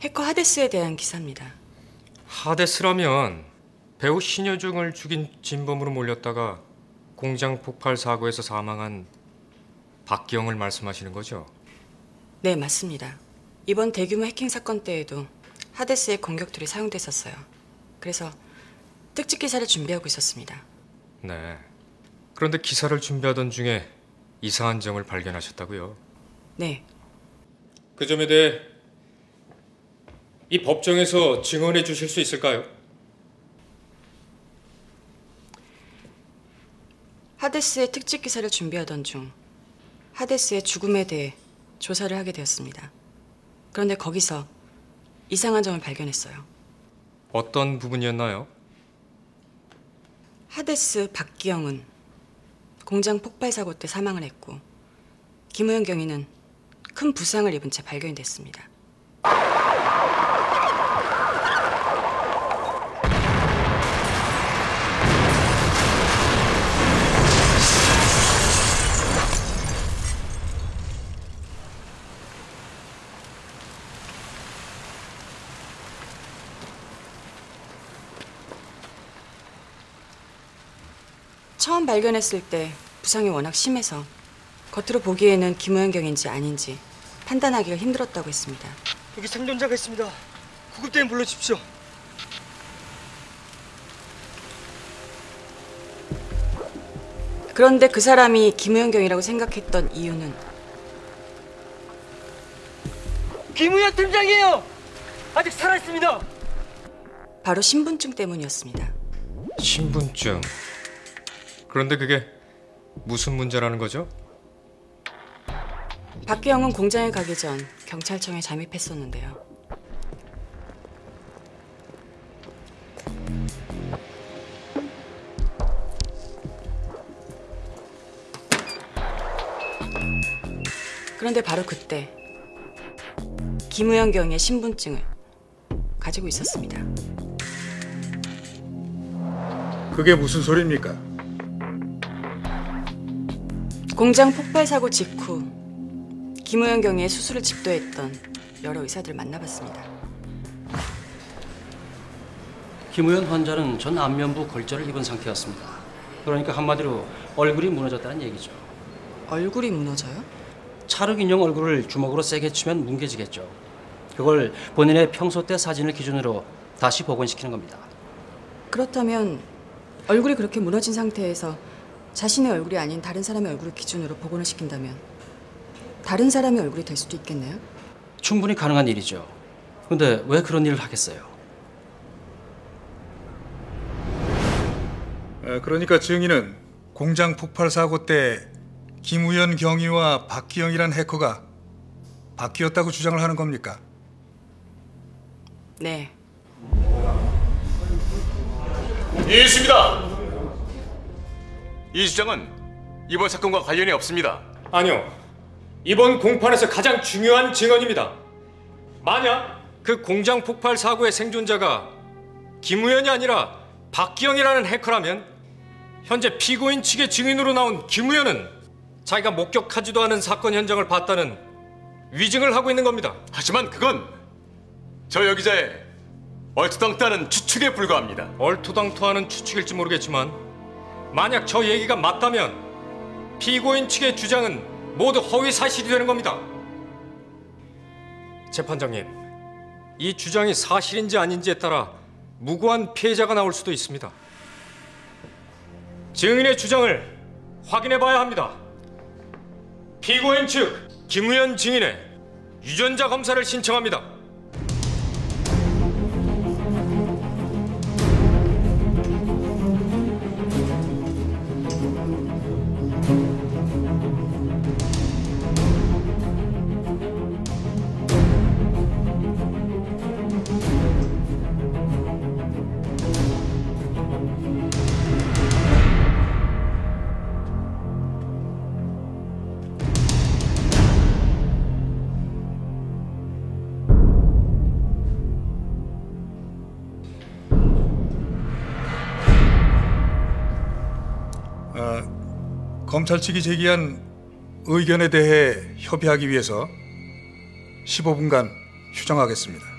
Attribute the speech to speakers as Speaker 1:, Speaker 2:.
Speaker 1: 해커 하데스에 대한 기사입니다.
Speaker 2: 하데스라면 배우 신여중을 죽인 진범으로 몰렸다가 공장 폭발 사고에서 사망한 박기영을 말씀하시는 거죠?
Speaker 1: 네, 맞습니다. 이번 대규모 해킹 사건 때에도 하데스의 공격툴이 사용됐었어요. 그래서 특집 기사를 준비하고 있었습니다.
Speaker 2: 네. 그런데 기사를 준비하던 중에 이상한 점을 발견하셨다고요?
Speaker 1: 네.
Speaker 2: 그 점에 대해 이 법정에서 증언해 주실 수 있을까요?
Speaker 1: 하데스의 특집 기사를 준비하던 중 하데스의 죽음에 대해 조사를 하게 되었습니다. 그런데 거기서 이상한 점을 발견했어요.
Speaker 2: 어떤 부분이었나요?
Speaker 1: 하데스 박기영은 공장 폭발 사고 때 사망을 했고 김우현 경위는 큰 부상을 입은 채 발견이 됐습니다. 처음 발견했을 때 부상이 워낙 심해서 겉으로 보기에는 김우현 경인지 아닌지 판단하기가 힘들었다고 했습니다.
Speaker 3: 여기 생존자가 있습니다. 구급대원 불러주십시오.
Speaker 1: 그런데 그 사람이 김우현 경이라고 생각했던 이유는
Speaker 3: 김우현 팀장이에요. 아직 살아있습니다.
Speaker 1: 바로 신분증 때문이었습니다.
Speaker 2: 신분증. 그런데 그게 무슨 문제라는 거죠?
Speaker 1: 박기영은 공장에 가기 전 경찰청에 잠입했었는데요. 그런데 바로 그때 김우현 경의 신분증을 가지고 있었습니다.
Speaker 4: 그게 무슨 소리입니까?
Speaker 1: 공장 폭발 사고 직후 김우현 경의 수술을 집도했던 여러 의사들 만나봤습니다.
Speaker 5: 김우현 환자는 전 안면부 골절을 입은 상태였습니다. 그러니까 한마디로 얼굴이 무너졌다는 얘기죠.
Speaker 1: 얼굴이 무너져요?
Speaker 5: 찰흙 인형 얼굴을 주먹으로 세게 치면 뭉개지겠죠. 그걸 본인의 평소 때 사진을 기준으로 다시 복원시키는 겁니다.
Speaker 1: 그렇다면 얼굴이 그렇게 무너진 상태에서 자신의 얼굴이 아닌 다른 사람의 얼굴을 기준으로 복원을 시킨다면 다른 사람의 얼굴이 될 수도 있겠네요?
Speaker 5: 충분히 가능한 일이죠. 근데 왜 그런 일을 하겠어요?
Speaker 4: 그러니까 증인은 공장 폭발 사고 때 김우현 경위와 박기영이란 해커가 바뀌었다고 주장을 하는 겁니까?
Speaker 1: 네.
Speaker 6: 이해했습니다. 이 주장은 이번 사건과 관련이 없습니다.
Speaker 2: 아니요. 이번 공판에서 가장 중요한 증언입니다. 만약 그 공장 폭발 사고의 생존자가 김우현이 아니라 박기영이라는 해커라면 현재 피고인 측의 증인으로 나온 김우현은 자기가 목격하지도 않은 사건 현장을 봤다는 위증을 하고 있는 겁니다.
Speaker 6: 하지만 그건 저 여기자의 얼토당토하는 추측에 불과합니다.
Speaker 2: 얼토당토하는 추측일지 모르겠지만 만약 저 얘기가 맞다면 피고인 측의 주장은 모두 허위 사실이 되는 겁니다. 재판장님, 이 주장이 사실인지 아닌지에 따라 무고한 피해자가 나올 수도 있습니다. 증인의 주장을 확인해 봐야 합니다. 피고인 측 김우현 증인의 유전자 검사를 신청합니다.
Speaker 4: 검찰 측이 제기한 의견에 대해 협의하기 위해서 15분간 휴정하겠습니다.